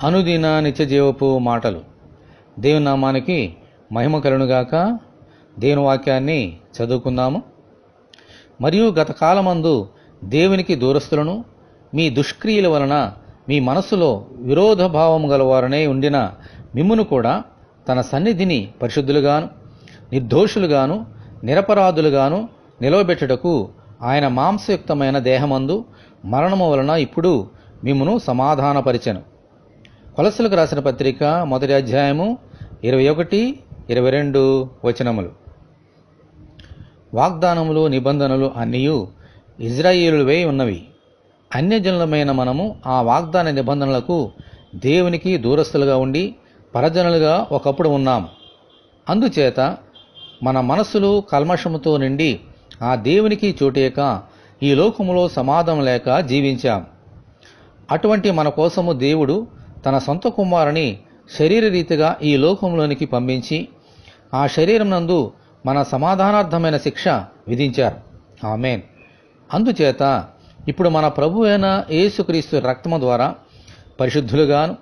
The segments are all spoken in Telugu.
అనుదిన నిత్యజీవపు మాటలు. దేవుని నామానికి మహిమ కలుగునుగాక. దేవుని వాక్యాన్ని చదువుకుందాము. మరియు గత కాలమందు దేవునికి దూరస్తులను మీ దుష్క్రియల వలన మీ మనస్సులో విరోధ భావము గలవారనే ఉండిన మిమ్మును కూడా తన సన్నిధిని పరిశుద్ధులుగాను నిర్దోషులుగాను నిరపరాధులుగాను నిలవబెట్టుటకు ఆయన మాంసయుక్తమైన దేహమందు మరణము వలన ఇప్పుడు మిమ్మును సమాధానపరిచెను. కొలస్సీలకు రాసిన పత్రిక 1వ అధ్యాయము 21, 22 వచనములు. వాగ్దానములు నిబంధనలు అన్నీయు ఇజ్రాయేలువే ఉన్నవి. అన్యజనులమైన మనము ఆ వాగ్దాన నిబంధనలకు దేవునికి దూరస్తులుగా ఉండి పరజనులుగా ఒకప్పుడు ఉన్నాము. అందుచేత మన మనస్సులు కల్మషముతో నిండి ఆ దేవునికి చోటేక ఈ లోకములో సమాధానం లేక జీవించాం. అటువంటి మన కోసము దేవుడు తన సొంత కుమారుని శరీరరీతిగా ఈ లోకంలోనికి పంపించి ఆ శరీరం నందు మన సమాధానార్థమైన శిక్ష విధించారు. ఆమేన్. అందుచేత ఇప్పుడు మన ప్రభు అయిన యేసుక్రీస్తు రక్తము ద్వారా పరిశుద్ధులుగాను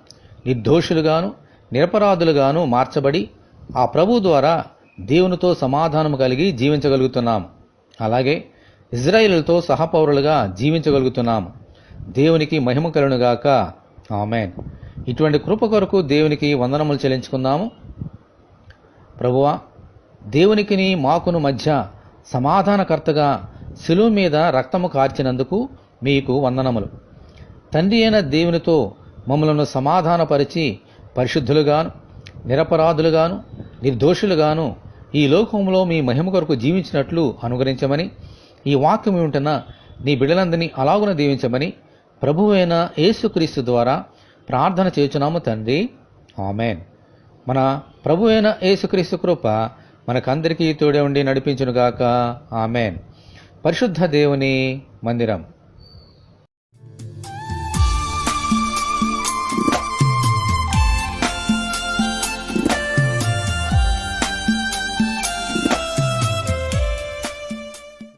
నిర్దోషులుగాను నిరపరాధులుగాను మార్చబడి ఆ ప్రభు ద్వారా దేవునితో సమాధానము కలిగి జీవించగలుగుతున్నాము. అలాగే ఇజ్రాయేలుతో సహపౌరులుగా జీవించగలుగుతున్నాము. దేవునికి మహిమ కలుగునుగాక. ఆమేన్. ఇటువంటి కృప కొరకు దేవునికి వందనములు చెల్లించుకుందాము. ప్రభువా, దేవునికిని మాకును మధ్య సమాధానకర్తగా శిలువ మీద రక్తము కార్చినందుకు మీకు వందనములు. తండ్రి అయిన దేవునితో మమ్మలను సమాధానపరిచి పరిశుద్ధులుగాను నిరపరాధులుగాను నిర్దోషులుగాను ఈ లోకంలో మీ మహిమ కొరకు జీవించినట్లు అనుగ్రహించమని, ఈ వాక్యం ఉంటున్న నీ బిడ్డలందరినీ అలాగున దీవించమని ప్రభువు అయిన యేసుక్రీస్తు ద్వారా ప్రార్థన చేయుచున్నాము తండ్రి. ఆమేన్. మన ప్రభు అయిన యేసుక్రీస్తు కృప మనకందరికీ తోడే ఉండి నడిపించునుగాక. ఆమేన్. పరిశుద్ధ దేవుని మందిరం.